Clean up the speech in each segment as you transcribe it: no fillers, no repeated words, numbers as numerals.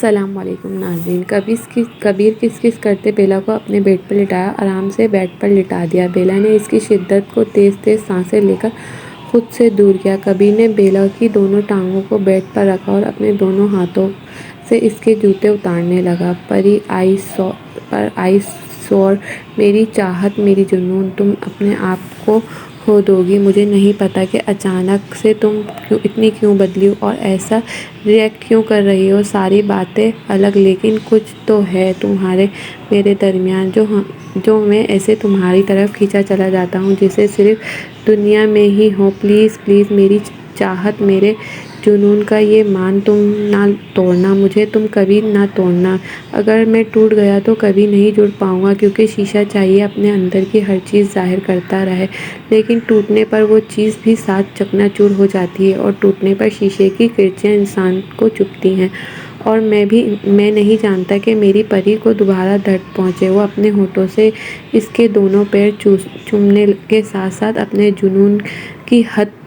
السلام علیکم ناظرین۔ کبیر کس کس کرتے بیلا کو اپنے بیڈ پر لٹایا، آرام سے بیڈ پر لٹا دیا۔ بیلا نے اس کی شدت کو تیز تیز سانسیں لے کر خود سے دور کیا۔ کبیر نے بیلا کی دونوں ٹانگوں کو بیڈ پر رکھا اور اپنے دونوں ہاتھوں سے اس کے جوتے اتارنے لگا۔ پری آئی سوار، میری چاہت، میری جنون، تم اپنے آپ کو کھو دو گی۔ مجھے نہیں پتا کہ اچانک سے تم اتنی کیوں بدلی ہو اور ایسا ری ایکٹ کیوں کر رہی ہو۔ ساری باتیں الگ، لیکن کچھ تو ہے تمہارے میرے درمیان جو میں ایسے تمہاری طرف کھینچا چلا جاتا ہوں جیسے صرف دنیا میں ہی ہو۔ پلیز پلیز میری چاہت، میرے جنون کا یہ مان تم نہ توڑنا، مجھے تم کبھی نہ توڑنا۔ اگر میں ٹوٹ گیا تو کبھی نہیں جڑ پاؤں گا، کیونکہ شیشہ چاہیے اپنے اندر کی ہر چیز ظاہر کرتا رہے، لیکن ٹوٹنے پر وہ چیز بھی ساتھ چکنا چور ہو جاتی ہے، اور ٹوٹنے پر شیشے کی کرچیاں انسان کو چبھتی ہیں۔ اور میں نہیں جانتا کہ میری پری کو دوبارہ درد پہنچے۔ وہ اپنے ہونٹوں سے اس کے دونوں پیر چومنے کے ساتھ ساتھ اپنے جنون کی حد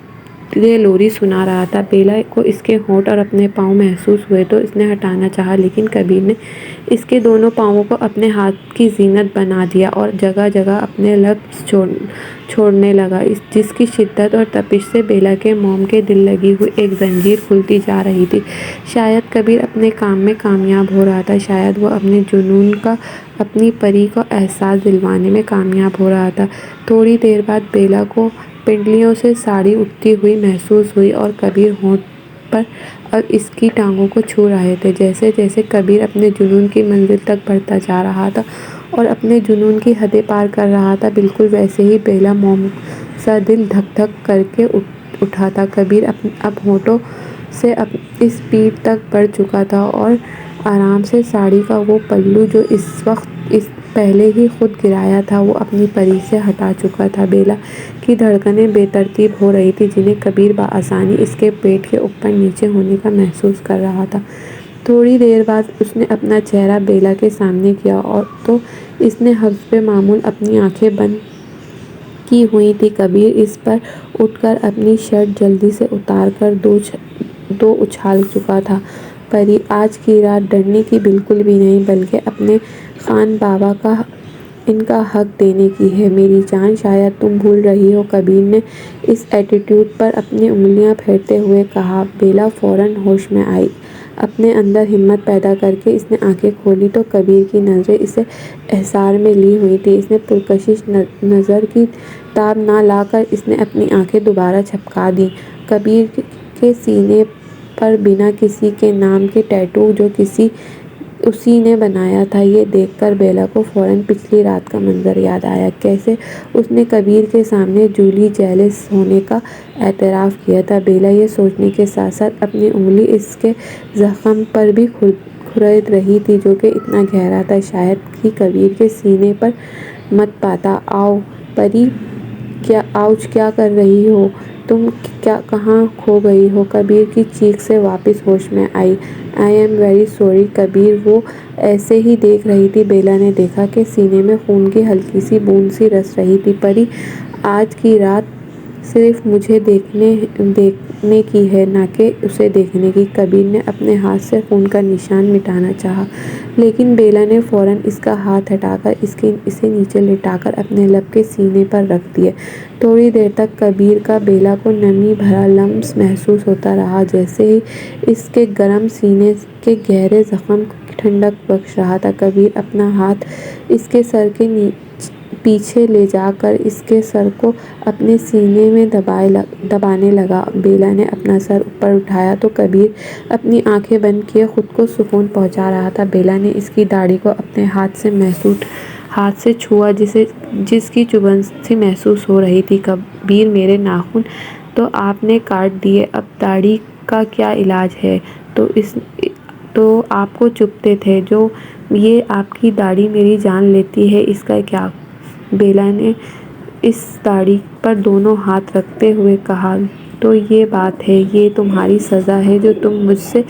لوری سنا رہا تھا۔ بیلا کو اس کے ہونٹ اور اپنے پاؤں محسوس ہوئے تو اس نے ہٹانا چاہا، لیکن کبیر نے اس کے دونوں پاؤں کو اپنے ہاتھ کی زینت بنا دیا اور جگہ جگہ اپنے لبس چھوڑنے لگا، جس کی شدت اور تپش سے بیلا کے موم کے دل لگی ہوئی ایک زنجیر کھلتی جا رہی تھی۔ شاید کبیر اپنے کام میں کامیاب ہو رہا تھا، شاید وہ اپنے جنون کا اپنی پری کو احساس دلوانے میں کامیاب ہو رہا تھا۔ تھوڑی دیر بعد بیلا کو پنڈلیوں سے ساڑی اٹھتی ہوئی محسوس ہوئی، اور کبیر ہونٹ پر اب اس کی ٹانگوں کو چھو رہے تھے۔ جیسے جیسے کبیر اپنے جنون کی منزل تک بڑھتا جا رہا تھا اور اپنے جنون کی حدیں پار کر رہا تھا، بالکل ویسے ہی بیلا موم سا دل دھک دھک کر کے اٹھا تھا۔ کبیر اب ہونٹوں سے اس پیٹ تک بڑھ چکا تھا اور آرام سے ساڑی کا وہ پلو جو اس وقت پہلے ہی خود گرایا تھا، وہ اپنی پری سے ہٹا چکا تھا۔ بیلا کی دھڑکنیں بے ترتیب ہو رہی تھیں، جنہیں کبیر بآسانی اس کے پیٹ کے اوپر نیچے ہونے کا محسوس کر رہا تھا۔ تھوڑی دیر بعد اس نے اپنا چہرہ بیلا کے سامنے کیا تو اس نے حسب معمول اپنی آنکھیں بند کی ہوئی تھیں۔ کبیر اس پر اٹھ کر اپنی شرٹ جلدی سے اتار کر دو اچھال چکا تھا۔ پری، آج کی رات ڈرنے کی بالکل بھی نہیں، بلکہ اپنے خان بابا کا ان کا حق دینے کی ہے۔ میری جان، شاید تم بھول رہی ہو، کبیر نے اس ایٹی ٹیوڈ پر اپنی انگلیاں پھیرتے ہوئے کہا۔ بیلا فوراً ہوش میں آئی۔ اپنے اندر ہمت پیدا کر کے اس نے آنکھیں کھولیں تو کبیر کی نظریں اسے احصار میں لی ہوئی تھیں۔ اس نے پرکشش نظر کی تاب نہ لا کر اس نے اپنی آنکھیں دوبارہ جھپکا دیں۔ کبیر کے سینے پر بنا کسی کے نام کے ٹیٹو جو اسی نے بنایا تھا، یہ دیکھ کر بیلا کو فوراً پچھلی رات کا منظر یاد آیا، کیسے اس نے کبیر کے سامنے جولی جیلس ہونے کا اعتراف کیا تھا۔ بیلا یہ سوچنے کے ساتھ ساتھ اپنی انگلی اس کے زخم پر بھی کھرید رہی تھی جو کہ اتنا گہرا تھا شاید ہی کبیر کے سینے پر مت پاتا۔ آؤ پری، آؤچ، کیا کر رہی ہو تم؟ کہاں کھو گئی ہو؟ کبیر کی چیخ سے واپس ہوش میں آئی۔ آئی ایم ویری سوری کبیر، وہ ایسے ہی دیکھ رہی تھی۔ بیلا نے دیکھا کہ سینے میں خون کی ہلکی سی بوند سی رس رہی تھی۔ پری، آج کی رات صرف مجھے دیکھنے کی ہے، نہ کہ اسے دیکھنے کی۔ کبیر نے اپنے ہاتھ سے خون کا نشان مٹانا چاہا، لیکن بیلا نے فوراً اس کا ہاتھ ہٹا کر اسے نیچے لٹا کر اپنے لب کے سینے پر رکھ دیے۔ تھوڑی دیر تک کبیر کا بیلا کو نمی بھرا لمس محسوس ہوتا رہا، جیسے ہی اس کے گرم سینے کے گہرے زخم کو ٹھنڈک بخش رہا تھا۔ کبیر اپنا ہاتھ اس کے سر کے پیچھے لے جا کر اس کے سر کو اپنے سینے میں دبانے لگا۔ بیلا نے اپنا سر اوپر اٹھایا تو کبیر اپنی آنکھیں بند کیے خود کو سکون پہنچا رہا تھا۔ بیلا نے اس کی داڑھی کو اپنے ہاتھ سے چھوا، جس کی چبھن سی محسوس ہو رہی تھی۔ کبیر، میرے ناخن تو آپ نے کاٹ دیے، اب داڑھی کا کیا علاج ہے؟ تو آپ کو چبھتے تھے جو یہ آپ کی داڑھی میری جان لیتی ہے، اس کا کیا؟ بیلا نے اس داڑھی پر دونوں ہاتھ رکھتے ہوئے کہا۔ تو یہ بات ہے، یہ تمہاری سزا ہے جو تم مجھ سے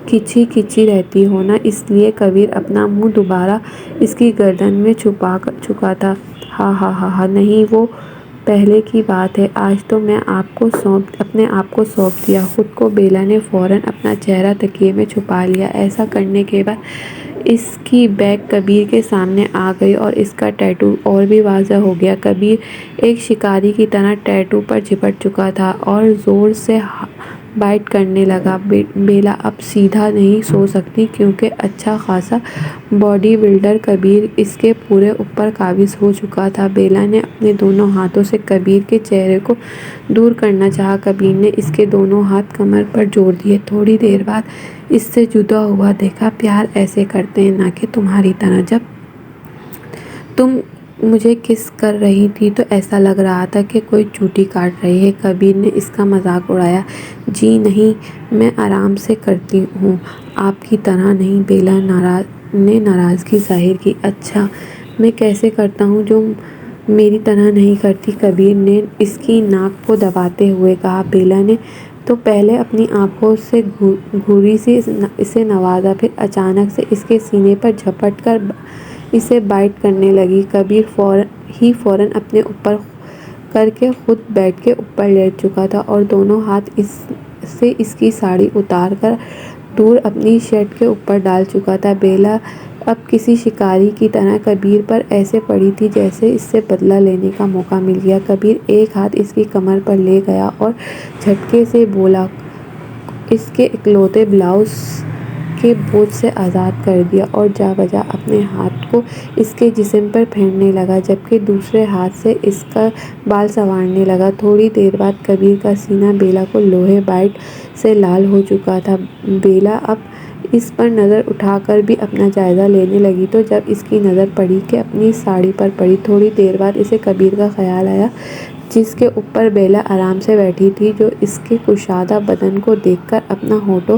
کھچی رہتی ہو نا، اس لیے۔ کبیر اپنا منہ دوبارہ اس کی گردن میں چھپا چکا تھا۔ ہا ہا ہا ہا، نہیں، وہ پہلے کی بات ہے، آج تو میں اپنے آپ کو سونپ دیا خود کو۔ بیلا نے فوراً اپنا چہرہ تکیے میں چھپا لیا۔ ایسا کرنے کے بعد اس کی بیک کبیر کے سامنے آ گئی اور اس کا ٹیٹو اور بھی واضح ہو گیا۔ کبیر ایک شکاری کی طرح ٹیٹو پر جھپٹ چکا تھا اور زور سے بائٹ کرنے لگا۔ بیلا اب سیدھا نہیں سو سکتی کیونکہ اچھا خاصا باڈی بلڈر کبیر اس کے پورے اوپر قابض ہو چکا تھا۔ بیلا نے اپنے دونوں ہاتھوں سے کبیر کے چہرے کو دور کرنا چاہا۔ کبیر نے اس کے دونوں ہاتھ کمر پر جوڑ دیے۔ تھوڑی دیر بعد اس سے جدا ہوا۔ دیکھا، پیار ایسے کرتے ہیں، نہ کہ تمہاری طرح۔ جب تم مجھے کس کر رہی تھی تو ایسا لگ رہا تھا کہ کوئی چوٹی کاٹ رہی ہے۔ کبیر نے اس کا مذاق اڑایا۔ جی نہیں، میں آرام سے کرتی ہوں، آپ کی طرح نہیں۔ بیلا نے ناراضگی ظاہر کی۔ اچھا، میں کیسے کرتا ہوں جو میری طرح نہیں کرتی؟ کبیر نے اس کی ناک کو دباتے ہوئے کہا۔ بیلا نے تو پہلے اپنی آنکھوں سے گھوری سے اسے نوازا، پھر اچانک سے اس کے سینے پر جھپٹ کر اسے بائٹ کرنے لگی۔ کبیر فوراً اپنے اوپر کر کے خود بیڈ کے اوپر لیٹ چکا تھا اور دونوں ہاتھ سے اس کی ساڑی اتار کر دور اپنی شرٹ کے اوپر ڈال چکا تھا۔ بیلا اب کسی شکاری کی طرح کبیر پر ایسے پڑی تھی جیسے اس سے بدلہ لینے کا موقع مل گیا۔ کبیر ایک ہاتھ اس کی کمر پر لے گیا اور جھٹکے سے بولا، اس کے اکلوتے بلاؤز کے بوجھ سے آزاد کر دیا اور جا بجا اپنے ہاتھ کو اس کے جسم پر پھیرنے لگا جبکہ دوسرے ہاتھ سے اس کا بال سنوارنے لگا۔ تھوڑی دیر بعد کبیر کا سینہ بیلا کو لوہے بائٹ سے لال ہو چکا تھا۔ بیلا اب اس پر نظر اٹھا کر بھی اپنا جائزہ لینے لگی تو جب اس کی نظر پڑی کہ اپنی ساڑی پر پڑی، تھوڑی دیر بعد اسے کبیر کا خیال آیا جس کے اوپر بیلا آرام سے بیٹھی تھی، جو اس کے کشادہ بدن کو دیکھ کر اپنا ہونٹوں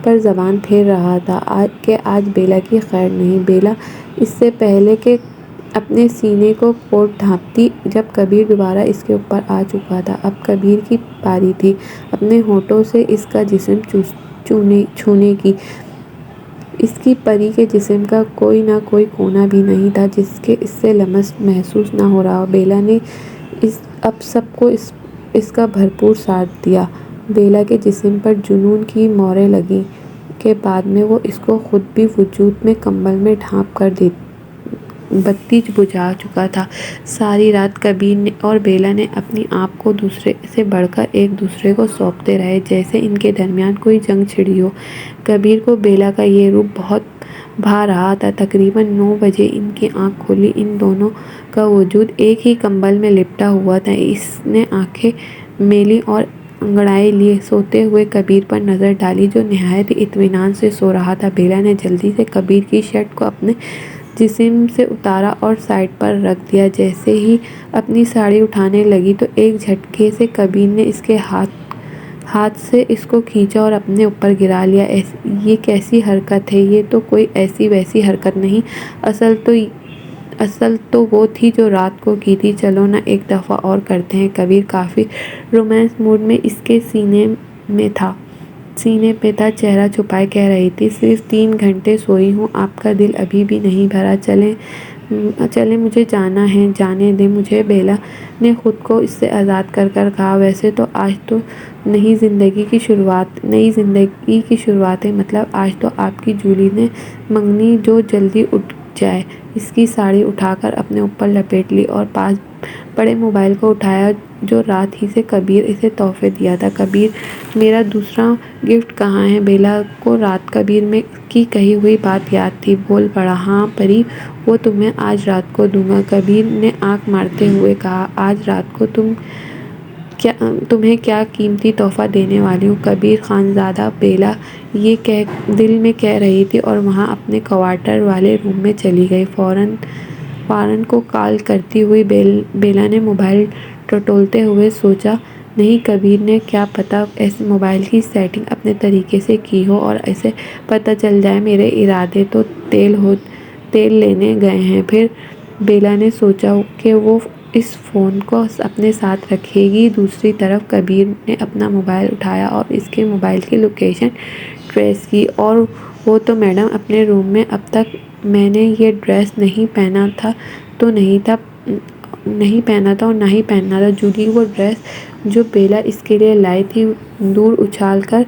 پر زبان پھیر رہا تھا کہ آج بیلا کی خیر نہیں۔ بیلا اس سے پہلے کہ اپنے سینے کو کوٹ ڈھانپتی جب کبیر دوبارہ اس کے اوپر آ چکا تھا۔ اب کبیر کی باری تھی اپنے ہونٹوں سے اس کا جسم چھونے کی۔ اس کی پری کے جسم کا کوئی نہ کوئی کونا بھی نہیں تھا جس کے اس سے لمس محسوس نہ ہو رہا ہو۔ بیلا نے اب سب کو اس کا بھرپور ساتھ دیا۔ بیلا کے جسم پر جنون کی مہریں لگنے کے بعد میں وہ اس کو خود بھی وجود میں کمبل میں ڈھانپ کر بتی بجھا چکا تھا۔ ساری رات کبیر اور بیلا نے اپنی آپ کو دوسرے سے بڑھ کر ایک دوسرے کو سونپتے رہے جیسے ان کے درمیان کوئی جنگ چھڑی ہو۔ کبیر کو بیلا کا یہ روپ بہت بھا رہا تھا۔ تقریباً 9 بجے ان کی آنکھ کھلی۔ ان دونوں کا وجود ایک ہی کمبل میں لپٹا ہوا تھا۔ اس نے آنکھیں میلی اور انگڑائے لیے سوتے ہوئے کبیر پر نظر ڈالی جو نہایت اطمینان سے سو رہا تھا۔ بیلا نے جلدی سے کبیر کی شرٹ کو اپنے جسم سے اتارا اور سائیڈ پر رکھ دیا۔ جیسے ہی اپنی ساڑی اٹھانے لگی تو ایک جھٹکے سے کبیر نے اس کے ہاتھ سے اس کو کھینچا اور اپنے اوپر گرا لیا۔ یہ کیسی حرکت ہے؟ یہ تو کوئی ایسی ویسی حرکت نہیں، اصل تو وہ تھی جو رات کو کی تھی۔ چلو نا ایک دفعہ اور کرتے ہیں۔ کبیر کافی رومانس موڈ میں اس کے سینے پہ تھا، چہرہ چھپائے کہہ رہی تھی، صرف 3 گھنٹے سوئی ہوں، آپ کا دل ابھی بھی نہیں بھرا؟ چلیں مجھے جانا ہے، جانے دیں مجھے۔ بیلا نے خود کو اس سے آزاد کر کہا۔ ویسے تو آج تو نئی زندگی کی شروعات ہے، مطلب آج تو آپ کی جولی نے منگنی جو جلدی اٹھ جائے۔ اس کی ساڑی اٹھا کر اپنے اوپر لپیٹ لی اور پاس پڑے موبائل کو اٹھایا جو رات ہی سے کبیر اسے تحفے دیا تھا۔ کبیر، میرا دوسرا گفٹ کہاں ہے؟ بیلا کو رات کبیر کی کہی ہوئی بات یاد تھی۔ بول پڑا، ہاں پری، وہ تمہیں آج رات کو دوں گا۔ کبیر نے آنکھ مارتے ہوئے کہا، آج رات کو تمہیں کیا قیمتی تحفہ دینے والی ہوں؟ کبیر خانزادہ، بیلا یہ دل میں کہہ رہی تھی اور وہاں اپنے کوارٹر والے روم میں چلی گئی۔ فارن کو کال کرتی ہوئی بیلا نے موبائل ٹٹولتے ہوئے سوچا، نہیں کبیر نے کیا پتا ایسے موبائل کی سیٹنگ اپنے طریقے سے کی ہو اور اسے پتہ چل جائے میرے ارادے تو تیل لینے گئے ہیں۔ پھر بیلا نے سوچا کہ وہ اس فون کو اپنے ساتھ رکھے گی۔ دوسری طرف کبیر نے اپنا موبائل اٹھایا اور اس کے موبائل کی لوکیشن ٹریس کی، اور وہ تو میڈم اپنے روم میں۔ اب تک میں نے یہ ڈریس نہیں پہنا تھا تو نہیں تھا نہیں پہنا تھا اور نہ ہی پہننا تھا۔ جولی وہ ڈریس جو بیلا اس کے لیے لائی تھی دور اچھال کر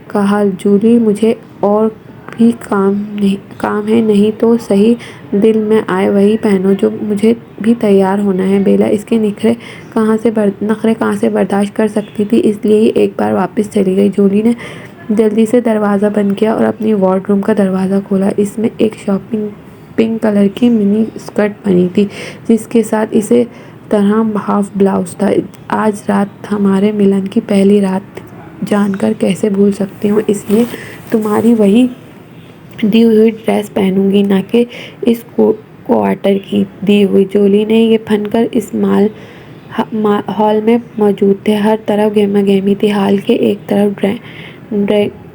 کہا، جولی مجھے اور بھی کام ہے، نہیں تو صحیح دل میں آئے وہی پہنو جو مجھے بھی تیار ہونا ہے۔ بیلا اس کے نخرے کہاں سے برداشت کر سکتی تھی، اس لیے ہی ایک بار واپس چلی گئی۔ جولی نے جلدی سے دروازہ بند کیا اور اپنی وارڈ روم کا دروازہ کھولا۔ اس میں ایک شاپنگ پنک کلر کی منی اسکرٹ بنی تھی جس کے ساتھ اسی طرح ہاف بلاؤز تھا۔ آج رات ہمارے ملن کی پہلی رات جان کر کیسے بھول سکتی ہوں، اس لیے تمہاری وہی دی ہوئی ڈریس پہنوں گی، نہ کہ اس کوارٹر کی دی ہوئی۔ جولی نے یہ پھن کر اس ہال میں موجود تھے ہر طرف گہما گہمی تھی۔ ہال کے ایک طرف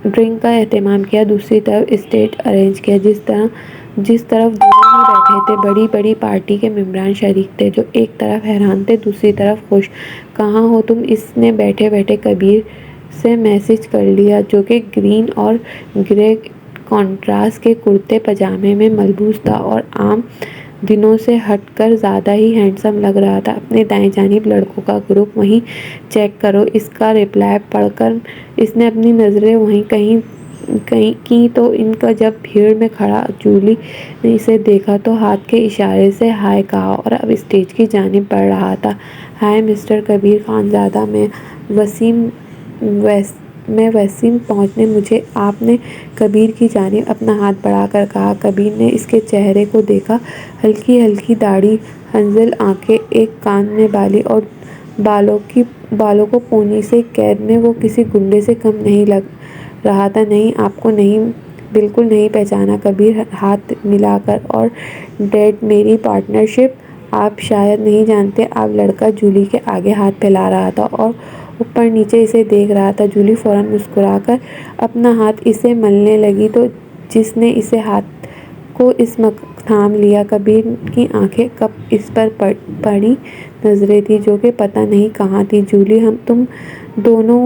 ڈرنک کا اہتمام کیا، دوسری طرف اسٹیج ارینج کیا۔ جس طرف دونوں ہی بیٹھے تھے بڑی بڑی پارٹی کے ممبران شریک تھے، جو ایک طرف حیران تھے دوسری طرف خوش۔ کہاں ہو تم، اس نے بیٹھے بیٹھے کبیر سے میسج کر لیا، جو کہ گرین اور گرے کنٹراسٹ کے کرتے پاجامے میں ملبوس تھا اور عام دنوں سے ہٹ کر زیادہ ہی ہینڈسم لگ رہا تھا۔ اپنے دائیں جانب لڑکوں کا گروپ وہیں چیک کرو۔ اس کا رپلائی پڑھ کر اس نے اپنی نظریں وہیں کہیں کی تو ان کا جب بھیڑ میں کھڑا جولی نے اسے دیکھا تو ہاتھ کے اشارے سے ہائے کہا اور اب اسٹیج کی جانب بڑھ رہا تھا۔ ہائے مسٹر کبیر خان زادہ، میں وسیم پہنچنے مجھے، آپ نے کبیر کی جانب اپنا ہاتھ بڑھا کر کہا۔ کبیر نے اس کے چہرے کو دیکھا، ہلکی ہلکی داڑھی، ہنزل آنکھیں، ایک کان میں بالی اور بالوں کو پونی سے قید میں وہ کسی گنڈے سے کم نہیں لگ رہا تھا۔ نہیں، آپ کو بالکل نہیں پہچانا کبیر ہاتھ ملا کر، اور ڈیڈ میری پارٹنرشپ آپ شاید نہیں جانتے۔ آپ لڑکا جولی کے آگے ہاتھ پھیلا رہا تھا اور اوپر نیچے اسے دیکھ رہا تھا۔ جولی فوراً مسکرا کر اپنا ہاتھ اسے ملنے لگی تو جس نے اسے ہاتھ کو اس تھام لیا۔ کبیر کی آنکھیں کب اس پر پڑی نظریں تھیں جو کہ پتہ نہیں کہاں تھیں۔ جولی، تم دونوں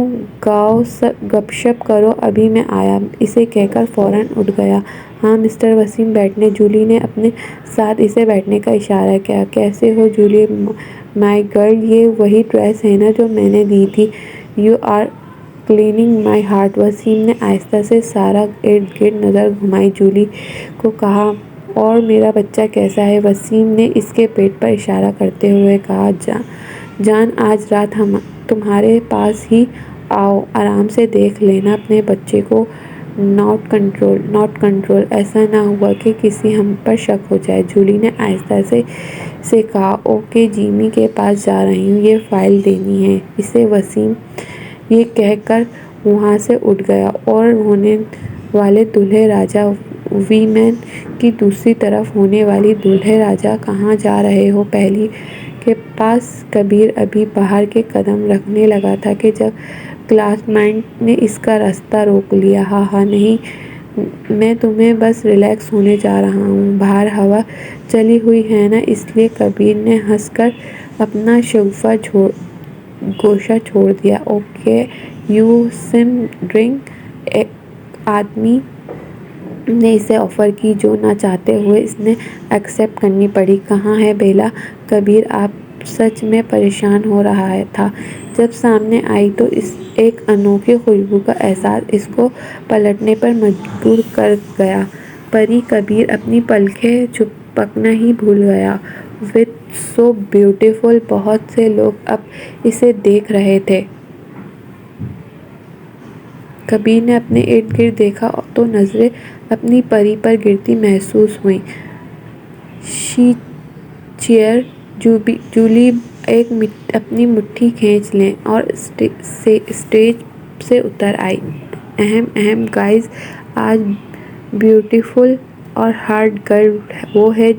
گاؤ گپ شپ کرو، ابھی میں آیا، اسے کہہ کر فوراً اٹھ گیا۔ ہاں مسٹر وسیم بیٹھنے، جولی نے اپنے ساتھ اسے بیٹھنے کا اشارہ کیا۔ کیسے ہو جولی مائی گرل، یہ وہی ڈریس ہے نا جو میں نے دی تھی؟ You are killing my heart. Waseem نے آہستہ سے سارا ارد گرد نظر گھمائی، جولی کو کہا، اور میرا بچہ کیسا ہے؟ وسیم نے اس کے پیٹ پر اشارہ کرتے ہوئے کہا، جان آج رات تمہارے پاس ہی آؤ، آرام سے دیکھ لینا اپنے بچے کو۔ ناٹ کنٹرول، ایسا نہ ہوا کہ کسی ہم پر شک ہو جائے۔ جولی نے آہستہ سے کہا، اوکے، جیمی کے پاس جا رہی ہوں، یہ فائل دینی ہے اسے۔ وسیم یہ کہہ کر وہاں سے اٹھ گیا۔ اور ہونے والے دولہے راجا، وی مین کی دوسری طرف ہونے والی دولہے راجا، کہاں جا رہے ہو؟ پہلی کے پاس۔ کبیر ابھی باہر کے قدم رکھنے لگا تھا کہ جب کلاس میٹ نے اس کا راستہ روک لیا۔ ہاں نہیں، میں تمہیں بس ریلیکس ہونے جا رہا ہوں، باہر ہوا چلی ہوئی ہے نا، اس لیے۔ کبیر نے ہنس کر اپنا شگوفہ گوشہ چھوڑ دیا۔ Okay, you some drink. ایک آدمی نے اسے آفر کی جو نہ چاہتے ہوئے اس نے ایکسپٹ کرنی پڑی۔ کہاں ہے بیلا؟ کبیر آپ سچ میں پریشان ہو رہا تھا۔ جب سامنے آئی تو ایک انوکھی خوشبو کا احساس اس کو پلٹنے پر مجبور کر گیا۔ پری، کبیر اپنی پلکیں جھپکنا ہی بھول گیا۔ وتھ سو بیوٹیفل، بہت سے لوگ اب اسے دیکھ رہے تھے۔ کبیر نے اپنے ارد گرد دیکھا تو نظریں اپنی پری پر گرتی محسوس ہوئیں۔ شی چیئر، جولی اپنی مٹھی کھینچ لیں اور اسٹیج سے اتر آئی۔ گائز، آج بیوٹیفل اور ہاٹ گرل وہ ہے،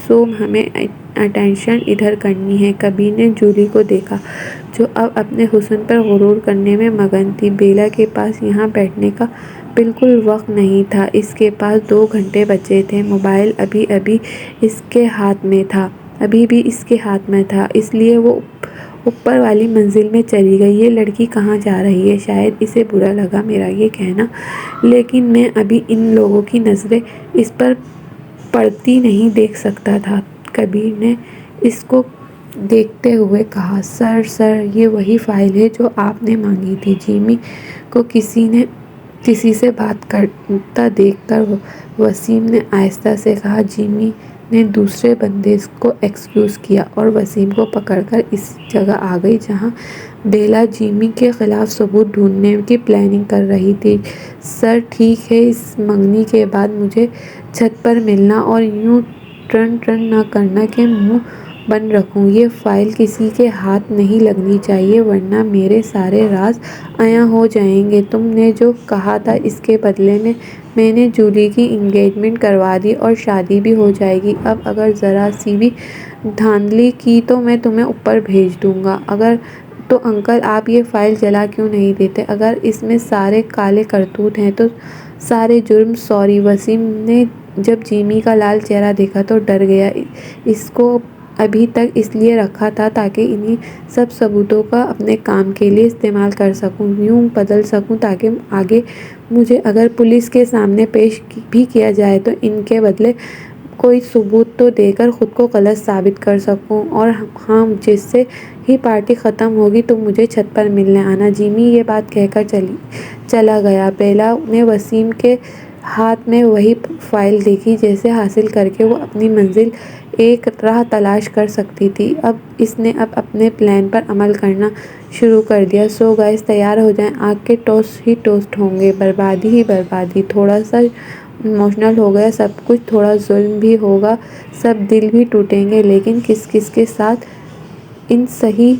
سو ہمیں اٹینشن ادھر کرنی ہے۔ کبیر نے جولی کو دیکھا جو اب اپنے حسن پر غرور کرنے میں مگن تھی۔ بیلا کے پاس یہاں بیٹھنے کا بالکل وقت نہیں تھا، اس کے پاس 2 گھنٹے بچے تھے۔ موبائل ابھی بھی اس کے ہاتھ میں تھا، اس لیے وہ اوپر والی منزل میں چلی گئی۔ یہ لڑکی کہاں جا رہی ہے؟ شاید اسے برا لگا میرا یہ کہنا، لیکن میں ابھی ان لوگوں کی نظریں اس پر پڑتی نہیں دیکھ سکتا تھا۔ کبیر نے اس کو دیکھتے ہوئے کہا، سر یہ وہی فائل ہے جو آپ نے مانگی تھی۔ جیمی کو کسی سے بات کرتا دیکھ کر وسیم نے آہستہ سے کہا۔ جیمی نے دوسرے بندے کو ایکسکیوز کیا اور وسیم کو پکڑ کر اس جگہ آ گئی جہاں بیلا جیمی کے خلاف ثبوت ڈھونڈنے کی پلاننگ کر رہی تھی۔ سر ٹھیک ہے، اس منگنی کے بعد مجھے چھت پر ملنا اور یوں ٹرن نہ کرنا کہ منہ بند رکھوں۔ یہ فائل کسی کے ہاتھ نہیں لگنی چاہیے ورنہ میرے سارے راز عیاں ہو جائیں گے۔ تم نے جو کہا تھا اس کے بدلے میں نے جولی کی انگیجمنٹ کروا دی اور شادی بھی ہو جائے گی۔ اب اگر ذرا سی بھی دھاندلی کی تو میں تمہیں اوپر بھیج دوں گا۔ تو انکل آپ یہ فائل جلا کیوں نہیں دیتے؟ اگر اس میں سارے کالے کرتوت ہیں تو سارے جرم۔ سوری۔ وسیم نے جب جیمی کا لال چہرہ دیکھا تو ڈر گیا۔ اس کو ابھی تک اس لیے رکھا تھا تاکہ انہی سب ثبوتوں کا اپنے کام کے لیے استعمال کر سکوں، یوں بدل سکوں تاکہ آگے مجھے اگر پولیس کے سامنے پیش بھی کیا جائے تو ان کے بدلے کوئی ثبوت تو دے کر خود کو غلط ثابت کر سکوں۔ اور ہاں، جیسے ہی پارٹی ختم ہوگی تم مجھے چھت پر ملنے آنا۔ جیمی یہ بات کہہ کر چلا گیا۔ بیلا نے وسیم کے ہاتھ میں وہی فائل دیکھی جسے حاصل کر کے وہ اپنی منزل ایک راہ تلاش کر سکتی تھی۔ اس نے اپنے پلان پر عمل کرنا شروع کر دیا۔ سو گائز تیار ہو جائیں، آگ کے ٹوسٹ ہی ٹوسٹ ہوں گے، بربادی ہی بربادی۔ تھوڑا سا ایموشنل ہو گیا سب کچھ، تھوڑا ظلم بھی ہوگا، سب دل بھی ٹوٹیں گے، لیکن کس کے ساتھ ان صحیح